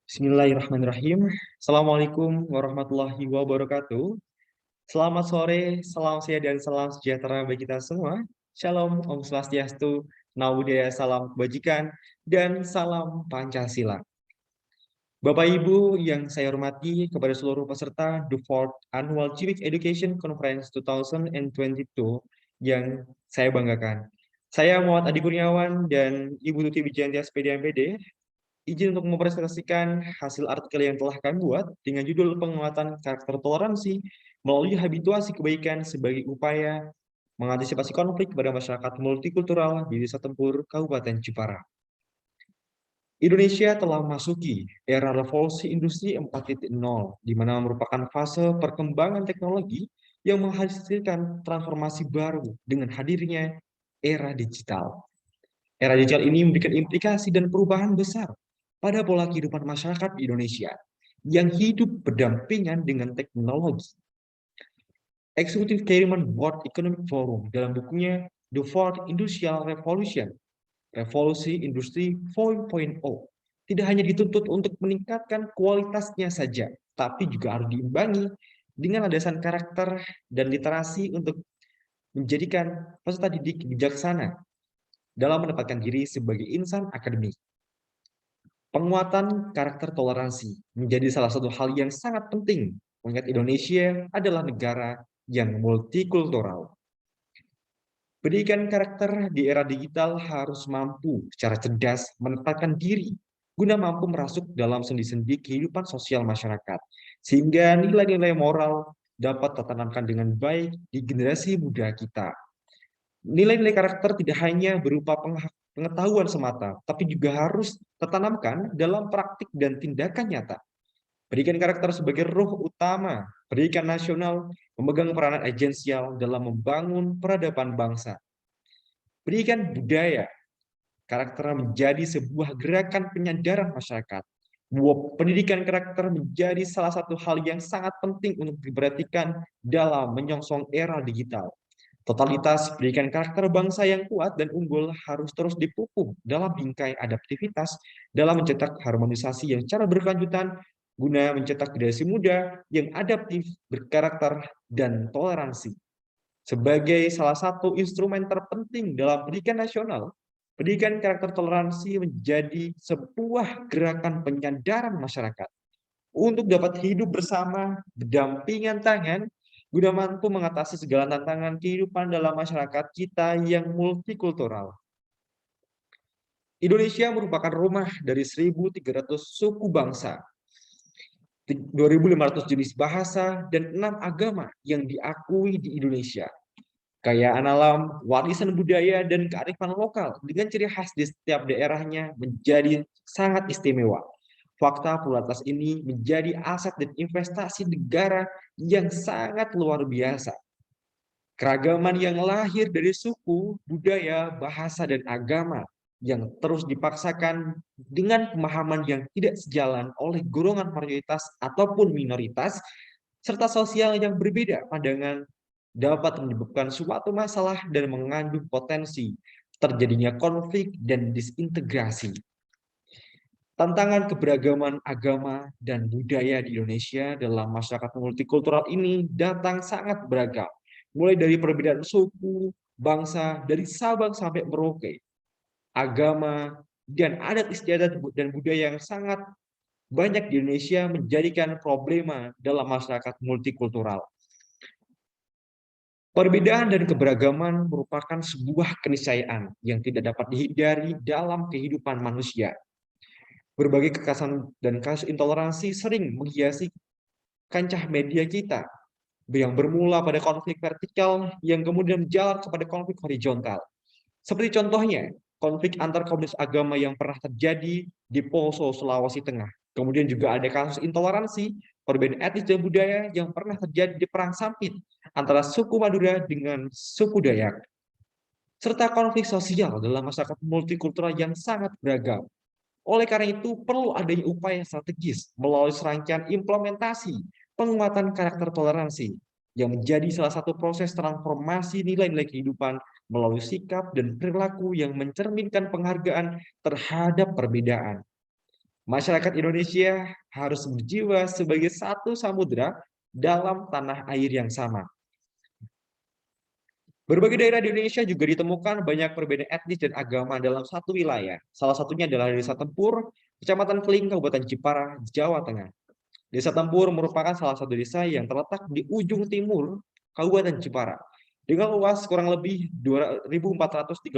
Bismillahirrahmanirrahim. Assalamualaikum warahmatullahi wabarakatuh. Selamat sore, salam sehat dan salam sejahtera bagi kita semua. Shalom, Om Swastiastu, Namo Buddhaya, salam kebajikan, dan salam Pancasila. Bapak Ibu yang saya hormati, kepada seluruh peserta The Fourth Annual Civic Education Conference 2022 yang saya banggakan. Saya Muhammad Adi Kurniawan dan Ibu Tuti Wijanti SPD MPD izin untuk mempresentasikan hasil artikel yang telah kami buat dengan judul penguatan karakter toleransi melalui habituasi kebaikan sebagai upaya mengantisipasi konflik pada masyarakat multikultural di Desa Tempur, Kabupaten Jepara. Indonesia telah memasuki era revolusi industri 4.0, di mana merupakan fase perkembangan teknologi yang menghasilkan transformasi baru dengan hadirnya era digital. Era digital ini memberikan implikasi dan perubahan besar pada pola kehidupan masyarakat di Indonesia yang hidup berdampingan dengan teknologi. Eksekutif Chairman World Economic Forum dalam bukunya The Fourth Industrial Revolution, Revolusi Industri 4.0, tidak hanya dituntut untuk meningkatkan kualitasnya saja, tapi juga harus diimbangi dengan landasan karakter dan literasi untuk menjadikan peserta didik bijaksana dalam menempatkan diri sebagai insan akademik. Penguatan karakter toleransi menjadi salah satu hal yang sangat penting, mengingat Indonesia adalah negara yang multikultural. Pendidikan karakter di era digital harus mampu secara cerdas menempatkan diri guna mampu merasuk dalam sendi-sendi kehidupan sosial masyarakat, sehingga nilai-nilai moral dapat tertanamkan dengan baik di generasi muda kita. Nilai-nilai karakter tidak hanya berupa pengetahuan semata, tapi juga harus tertanamkan dalam praktik dan tindakan nyata. Pendidikan karakter sebagai ruh utama pendidikan nasional memegang peranan esensial dalam membangun peradaban bangsa. Pendidikan budaya karakter menjadi sebuah gerakan penyadaran masyarakat. Pendidikan karakter menjadi salah satu hal yang sangat penting untuk diperhatikan dalam menyongsong era digital. Totalitas pendidikan karakter bangsa yang kuat dan unggul harus terus dipupuk dalam bingkai adaptivitas dalam mencetak harmonisasi yang secara berkelanjutan guna mencetak generasi muda yang adaptif, berkarakter, dan toleransi. Sebagai salah satu instrumen terpenting dalam pendidikan nasional, pendidikan karakter toleransi menjadi sebuah gerakan penyadaran masyarakat untuk dapat hidup bersama, berdampingan tangan, guna mampu mengatasi segala tantangan kehidupan dalam masyarakat kita yang multikultural. Indonesia merupakan rumah dari 1.300 suku bangsa, 2.500 jenis bahasa, dan 6 agama yang diakui di Indonesia. Kekayaan alam, warisan budaya, dan kearifan lokal dengan ciri khas di setiap daerahnya menjadi sangat istimewa. Fakta pluralitas ini menjadi aset dan investasi negara yang sangat luar biasa. Keragaman yang lahir dari suku, budaya, bahasa, dan agama yang terus dipaksakan dengan pemahaman yang tidak sejalan oleh golongan mayoritas ataupun minoritas, serta sosial yang berbeda pandangan dapat menyebabkan suatu masalah dan mengandung potensi terjadinya konflik dan disintegrasi. Tantangan keberagaman agama dan budaya di Indonesia dalam masyarakat multikultural ini datang sangat beragam, mulai dari perbedaan suku, bangsa, dari Sabang sampai Merauke, agama, dan adat istiadat dan budaya yang sangat banyak di Indonesia menjadikan problema dalam masyarakat multikultural. Perbedaan dan keberagaman merupakan sebuah keniscayaan yang tidak dapat dihindari dalam kehidupan manusia. Berbagai kekerasan dan kasus intoleransi sering menghiasi kancah media kita, yang bermula pada konflik vertikal yang kemudian berjalan kepada konflik horizontal. Seperti contohnya, konflik antar komunitas agama yang pernah terjadi di Poso, Sulawesi Tengah. Kemudian juga ada kasus intoleransi, perbedaan etnis dan budaya yang pernah terjadi di Perang Sampit antara suku Madura dengan suku Dayak. Serta konflik sosial dalam masyarakat multikultural yang sangat beragam. Oleh karena itu, perlu adanya upaya strategis melalui serangkaian implementasi penguatan karakter toleransi yang menjadi salah satu proses transformasi nilai-nilai kehidupan melalui sikap dan perilaku yang mencerminkan penghargaan terhadap perbedaan. Masyarakat Indonesia harus berjiwa sebagai satu samudera dalam tanah air yang sama. Berbagai daerah di Indonesia juga ditemukan banyak perbedaan etnis dan agama dalam satu wilayah. Salah satunya adalah Desa Tempur, Kecamatan Keling, Kabupaten Jepara, Jawa Tengah. Desa Tempur merupakan salah satu desa yang terletak di ujung timur Kabupaten Jepara dengan luas kurang lebih 2.431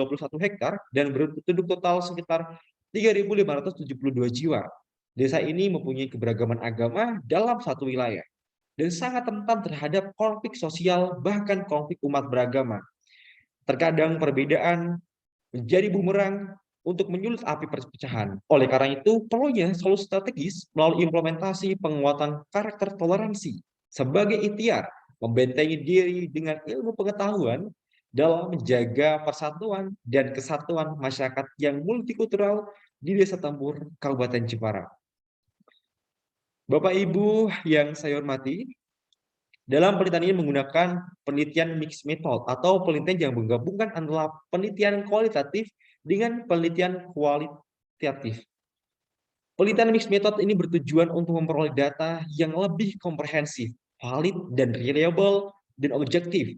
hektar dan berpenduduk total sekitar 3.572 jiwa. Desa ini mempunyai keberagaman agama dalam satu wilayah dan sangat rentan terhadap konflik sosial, bahkan konflik umat beragama. Terkadang perbedaan menjadi bumerang untuk menyulut api perpecahan. Oleh karena itu, perlunya solusi strategis melalui implementasi penguatan karakter toleransi sebagai ikhtiar membentengi diri dengan ilmu pengetahuan dalam menjaga persatuan dan kesatuan masyarakat yang multikultural di Desa Tempur, Kabupaten Jepara. Bapak Ibu yang saya hormati, dalam penelitian ini menggunakan penelitian mixed method atau penelitian yang menggabungkan antara penelitian kualitatif dengan penelitian kualitatif. Penelitian mixed method ini bertujuan untuk memperoleh data yang lebih komprehensif, valid, dan reliable, dan objektif.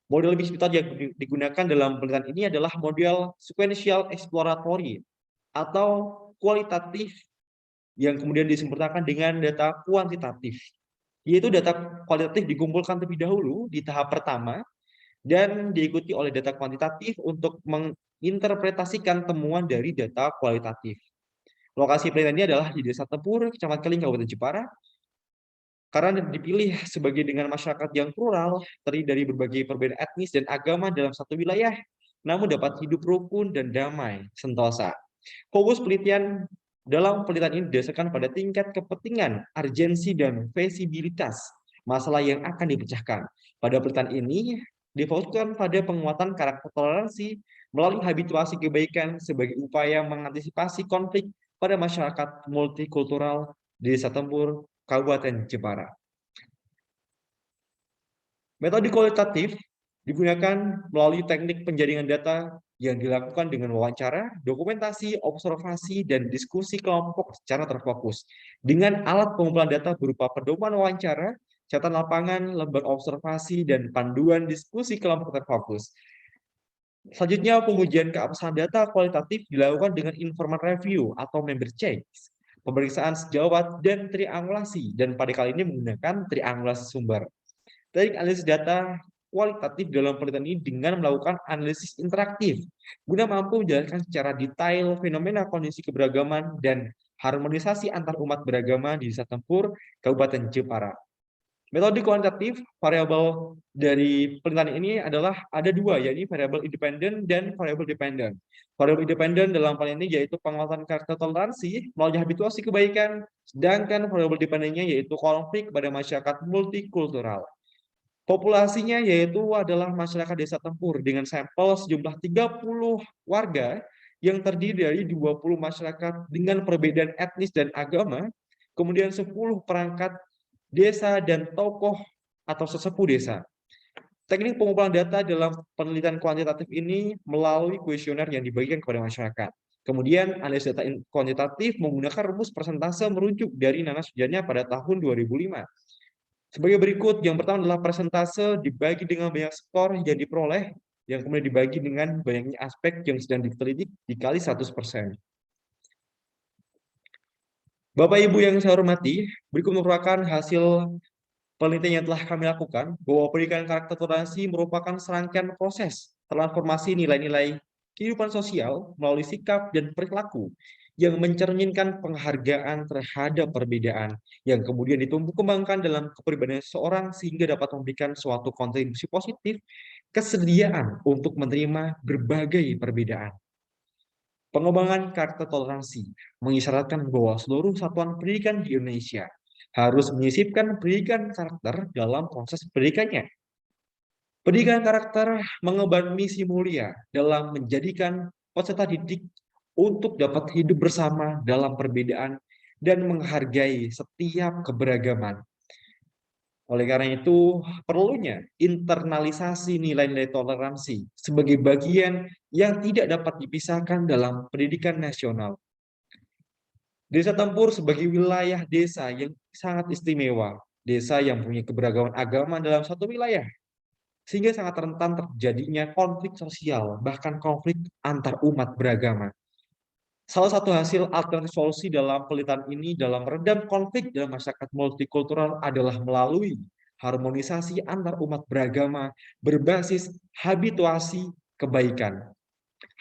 Model mixed method yang digunakan dalam penelitian ini adalah model sequential exploratory atau kualitatif yang kemudian disempurnakan dengan data kuantitatif. Yaitu data kualitatif dikumpulkan terlebih dahulu di tahap pertama dan diikuti oleh data kuantitatif untuk menginterpretasikan temuan dari data kualitatif. Lokasi penelitian ini adalah di Desa Tempur, Kecamatan Keling, Kabupaten Jepara, karena dipilih sebagai dengan masyarakat yang plural, terdiri dari berbagai perbedaan etnis dan agama dalam satu wilayah, namun dapat hidup rukun dan damai, sentosa. Fokus penelitian dalam penelitian ini didasarkan pada tingkat kepentingan, urgensi, dan visibilitas masalah yang akan dipecahkan. Pada penelitian ini difokuskan pada penguatan karakter toleransi melalui habituasi kebaikan sebagai upaya mengantisipasi konflik pada masyarakat multikultural di Desa Tempur, Kabupaten Jepara. Metode kualitatif digunakan melalui teknik penjaringan data yang dilakukan dengan wawancara, dokumentasi, observasi, dan diskusi kelompok secara terfokus. Dengan alat pengumpulan data berupa pedoman wawancara, catatan lapangan, lembar observasi, dan panduan diskusi kelompok terfokus. Selanjutnya, pengujian keabsahan data kualitatif dilakukan dengan informal review atau member checks, pemeriksaan sejawat, dan triangulasi. Dan pada kali ini menggunakan triangulasi sumber. Teknik analisis data kualitatif dalam penelitian ini dengan melakukan analisis interaktif guna mampu menjelaskan secara detail fenomena kondisi keberagaman dan harmonisasi antar umat beragama di Desa Tempur, Kabupaten Jepara. Metode kuantitatif variabel dari penelitian ini adalah ada dua, yaitu variabel independen dan variabel dependen. Variabel independen dalam penelitian ini yaitu penguatan karakter toleransi melalui habituasi kebaikan, sedangkan variabel dependennya yaitu konflik pada masyarakat multikultural. Populasinya yaitu adalah masyarakat Desa Tempur dengan sampel sejumlah 30 warga yang terdiri dari 20 masyarakat dengan perbedaan etnis dan agama, kemudian 10 perangkat desa dan tokoh atau sesepuh desa. Teknik pengumpulan data dalam penelitian kuantitatif ini melalui kuesioner yang dibagikan kepada masyarakat. Kemudian analisis data kuantitatif menggunakan rumus persentase merujuk dari Nana Sujanya pada tahun 2005. Sebagai berikut, yang pertama adalah persentase dibagi dengan banyak skor yang diperoleh, yang kemudian dibagi dengan banyaknya aspek yang sedang diteliti dikali 100%. Bapak Ibu yang saya hormati, berikut merupakan hasil penelitian yang telah kami lakukan bahwa pendidikan karakter toleransi merupakan serangkaian proses transformasi nilai-nilai kehidupan sosial melalui sikap dan perilaku yang mencerminkan penghargaan terhadap perbedaan yang kemudian ditumbuh kembangkan dalam kepribadian seseorang sehingga dapat memberikan suatu kontribusi positif kesediaan untuk menerima berbagai perbedaan. Pengembangan karakter toleransi mengisyaratkan bahwa seluruh satuan pendidikan di Indonesia harus menyisipkan pendidikan karakter dalam proses pendidikannya. Pendidikan karakter mengemban misi mulia dalam menjadikan peserta didik untuk dapat hidup bersama dalam perbedaan dan menghargai setiap keberagaman. Oleh karena itu, perlunya internalisasi nilai-nilai toleransi sebagai bagian yang tidak dapat dipisahkan dalam pendidikan nasional. Desa Tempur sebagai wilayah desa yang sangat istimewa, desa yang punya keberagaman agama dalam satu wilayah, sehingga sangat rentan terjadinya konflik sosial, bahkan konflik antar umat beragama. Salah satu hasil alternatif solusi dalam penelitian ini dalam meredam konflik dalam masyarakat multikultural adalah melalui harmonisasi antar umat beragama berbasis habituasi kebaikan.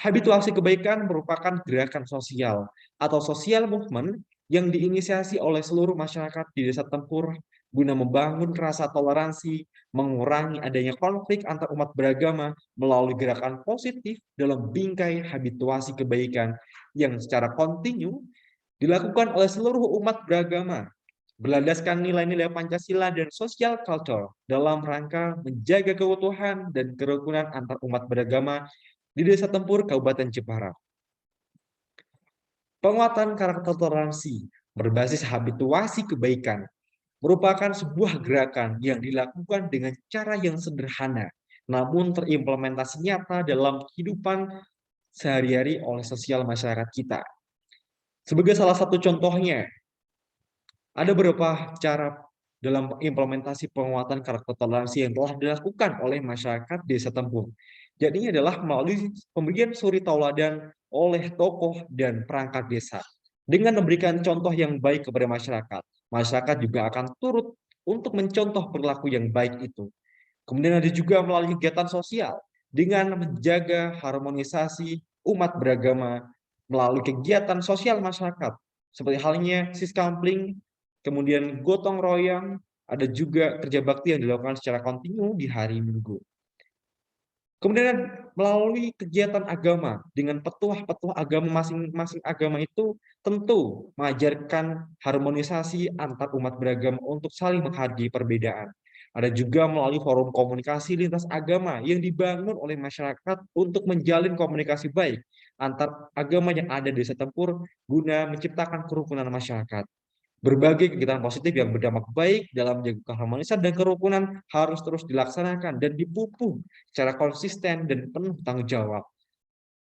Habituasi kebaikan merupakan gerakan sosial atau social movement yang diinisiasi oleh seluruh masyarakat di Desa Tempur guna membangun rasa toleransi, mengurangi adanya konflik antar umat beragama melalui gerakan positif dalam bingkai habituasi kebaikan yang secara kontinu dilakukan oleh seluruh umat beragama berlandaskan nilai-nilai Pancasila dan sosial culture dalam rangka menjaga keutuhan dan kerukunan antar umat beragama di Desa Tempur, Kabupaten Jepara. Penguatan karakter toleransi berbasis habituasi kebaikan merupakan sebuah gerakan yang dilakukan dengan cara yang sederhana, namun terimplementasi nyata dalam kehidupan sehari-hari oleh sosial masyarakat kita. Sebagai salah satu contohnya, ada beberapa cara dalam implementasi penguatan karakter toleransi yang telah dilakukan oleh masyarakat Desa Tempur. Jadinya adalah melalui pemberian suri tauladan oleh tokoh dan perangkat desa. Dengan memberikan contoh yang baik kepada masyarakat, masyarakat juga akan turut untuk mencontoh perilaku yang baik itu. Kemudian ada juga melalui kegiatan sosial dengan menjaga harmonisasi umat beragama melalui kegiatan sosial masyarakat seperti halnya siskampling, kemudian gotong royong, ada juga kerja bakti yang dilakukan secara kontinu di hari Minggu. Kemudian melalui kegiatan agama dengan petuah-petuah agama masing-masing agama itu tentu mengajarkan harmonisasi antar umat beragama untuk saling menghargai perbedaan. Ada juga melalui forum komunikasi lintas agama yang dibangun oleh masyarakat untuk menjalin komunikasi baik antar agama yang ada di Desa Tempur guna menciptakan kerukunan masyarakat. Berbagai kegiatan positif yang berdampak baik dalam menjaga keharmonisan dan kerukunan harus terus dilaksanakan dan dipupuk secara konsisten dan penuh tanggung jawab.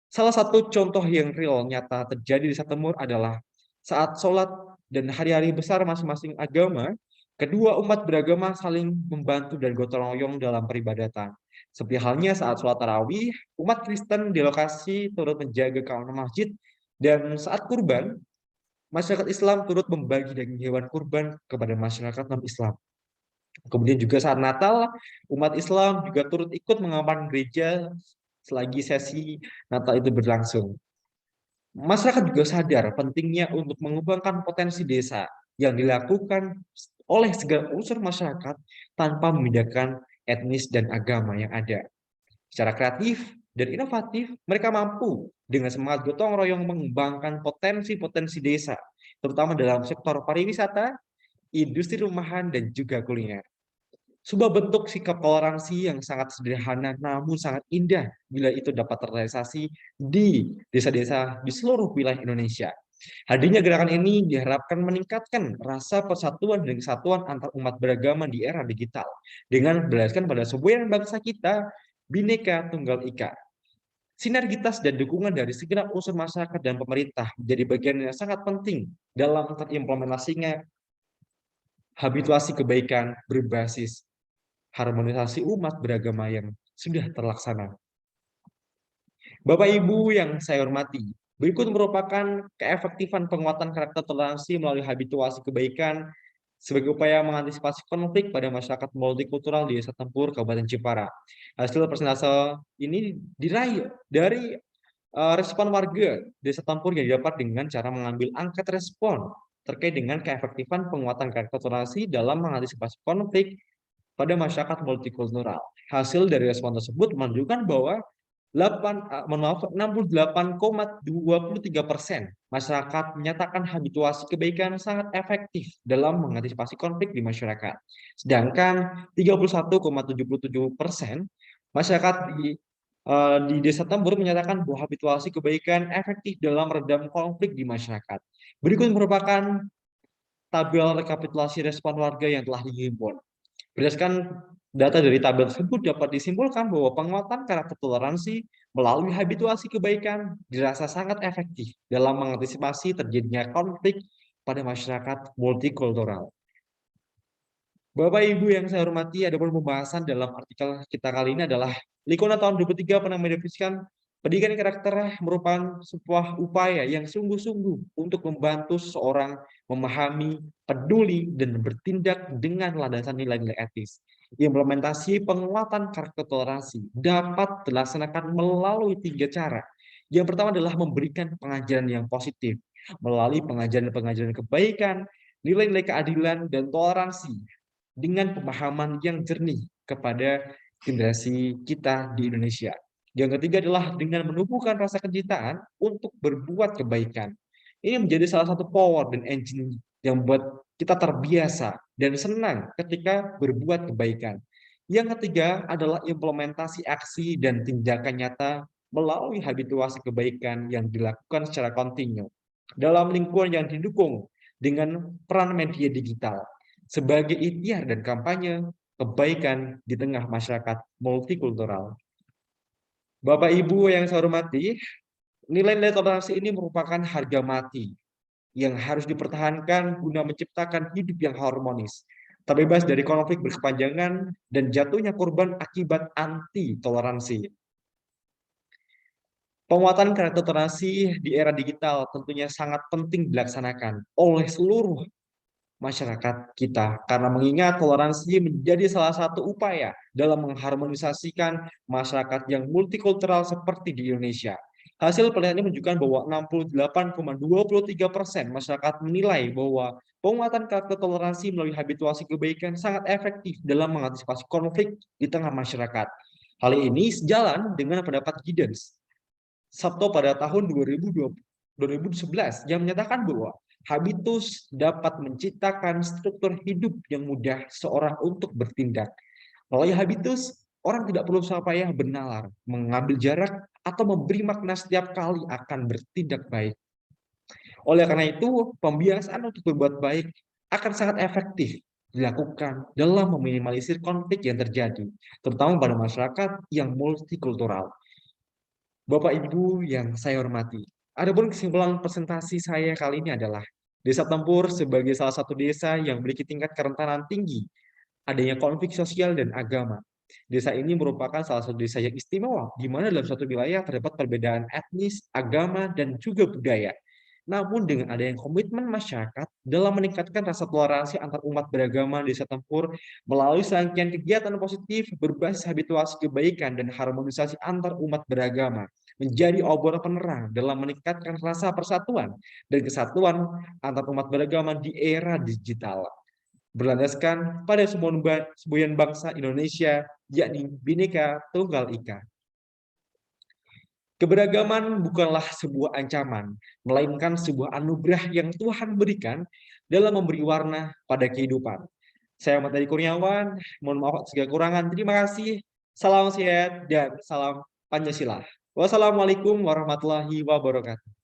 Salah satu contoh yang real nyata terjadi di Desa Temur adalah saat sholat dan hari-hari besar masing-masing agama, kedua umat beragama saling membantu dan gotong royong dalam peribadatan. Seperti halnya saat sholat tarawih, umat Kristen di lokasi turut menjaga keamanan masjid, dan saat kurban, masyarakat Islam turut membagi daging hewan kurban kepada masyarakat non-Islam. Kemudian juga saat Natal, umat Islam juga turut ikut mengamankan gereja selagi sesi Natal itu berlangsung. Masyarakat juga sadar pentingnya untuk mengembangkan potensi desa yang dilakukan oleh segala unsur masyarakat tanpa membedakan etnis dan agama yang ada. Secara kreatif dan inovatif, mereka mampu dengan semangat gotong royong mengembangkan potensi-potensi desa, terutama dalam sektor pariwisata, industri rumahan, dan juga kuliner. Sebuah bentuk sikap toleransi yang sangat sederhana namun sangat indah bila itu dapat terrealisasi di desa-desa di seluruh wilayah Indonesia. Hadirnya gerakan ini diharapkan meningkatkan rasa persatuan dan kesatuan antar umat beragama di era digital dengan berdasarkan pada sebuah bangsa kita, Bhinneka Tunggal Ika. Sinergitas dan dukungan dari segenap unsur masyarakat dan pemerintah menjadi bagian yang sangat penting dalam terimplementasinya habituasi kebaikan berbasis harmonisasi umat beragama yang sudah terlaksana. Bapak Ibu yang saya hormati, berikut merupakan keefektifan penguatan karakter toleransi melalui habituasi kebaikan sebagai upaya mengantisipasi konflik pada masyarakat multikultural di Desa Tempur, Kabupaten Jepara. Hasil persentase ini diraih dari respon warga Desa Tempur yang didapat dengan cara mengambil angket respon terkait dengan keefektifan penguatan karakter toleransi dalam mengantisipasi konflik pada masyarakat multikultural. Hasil dari respon tersebut menunjukkan bahwa 68,23% masyarakat menyatakan habituasi kebaikan sangat efektif dalam mengantisipasi konflik di masyarakat. Sedangkan 31,77% masyarakat di Desa Tambur menyatakan bahwa habituasi kebaikan efektif dalam meredam konflik di masyarakat. Berikut merupakan tabel rekapitulasi respon warga yang telah dihimpun. Berdasarkan data dari tabel tersebut dapat disimpulkan bahwa penguatan karakter toleransi melalui habituasi kebaikan dirasa sangat efektif dalam mengantisipasi terjadinya konflik pada masyarakat multikultural. Bapak Ibu yang saya hormati, ada pembahasan dalam artikel kita kali ini adalah Likuna tahun 2023 pernah mendefinisikan pendidikan karakter merupakan sebuah upaya yang sungguh-sungguh untuk membantu seseorang memahami, peduli, dan bertindak dengan landasan nilai-nilai etis. Implementasi penguatan karakter toleransi dapat dilaksanakan melalui 3 cara. Yang pertama adalah memberikan pengajaran yang positif melalui pengajaran-pengajaran kebaikan, nilai-nilai keadilan, dan toleransi dengan pemahaman yang jernih kepada generasi kita di Indonesia. Yang ketiga adalah dengan menumbuhkan rasa kecintaan untuk berbuat kebaikan. Ini menjadi salah satu power dan engine yang membuat kita terbiasa dan senang ketika berbuat kebaikan. Yang ketiga adalah implementasi aksi dan tindakan nyata melalui habituasi kebaikan yang dilakukan secara kontinu dalam lingkungan yang didukung dengan peran media digital sebagai ikhtiar dan kampanye kebaikan di tengah masyarakat multikultural. Bapak Ibu yang saya hormati, nilai-nilai toleransi ini merupakan harga mati yang harus dipertahankan guna menciptakan hidup yang harmonis, terbebas dari konflik berkepanjangan dan jatuhnya korban akibat anti toleransi. Penguatan karakter toleransi di era digital tentunya sangat penting dilaksanakan oleh seluruh masyarakat kita karena mengingat toleransi menjadi salah satu upaya dalam mengharmonisasikan masyarakat yang multikultural seperti di Indonesia. Hasil penelitian ini menunjukkan bahwa 68,23% masyarakat menilai bahwa penguatan karakter toleransi melalui habituasi kebaikan sangat efektif dalam mengantisipasi konflik di tengah masyarakat. Hal ini sejalan dengan pendapat Giddens Sabto pada tahun 2011 yang menyatakan bahwa habitus dapat menciptakan struktur hidup yang mudah seorang untuk bertindak. Melalui habitus, orang tidak perlu susah payah bernalar, mengambil jarak, atau memberi makna setiap kali akan bertindak baik. Oleh karena itu, pembiasaan untuk berbuat baik akan sangat efektif dilakukan dalam meminimalisir konflik yang terjadi, terutama pada masyarakat yang multikultural. Bapak Ibu yang saya hormati, adapun kesimpulan presentasi saya kali ini adalah Desa Tempur sebagai salah satu desa yang memiliki tingkat kerentanan tinggi adanya konflik sosial dan agama. Desa ini merupakan salah satu desa yang istimewa, di mana dalam suatu wilayah terdapat perbedaan etnis, agama, dan juga budaya. Namun dengan adanya komitmen masyarakat dalam meningkatkan rasa toleransi antar umat beragama di Desa Tempur melalui serangkaian kegiatan positif berbasis habituasi kebaikan dan harmonisasi antar umat beragama menjadi obor penerang dalam meningkatkan rasa persatuan dan kesatuan antar umat beragama di era digital berlandaskan pada semboyan bangsa Indonesia, yakni Bhinneka Tunggal Ika. Keberagaman bukanlah sebuah ancaman, melainkan sebuah anugerah yang Tuhan berikan dalam memberi warna pada kehidupan. Saya Ahmad Dhani Kurniawan, mohon maaf atas segala kekurangan. Terima kasih. Salam sehat dan salam Pancasila. Wassalamualaikum warahmatullahi wabarakatuh.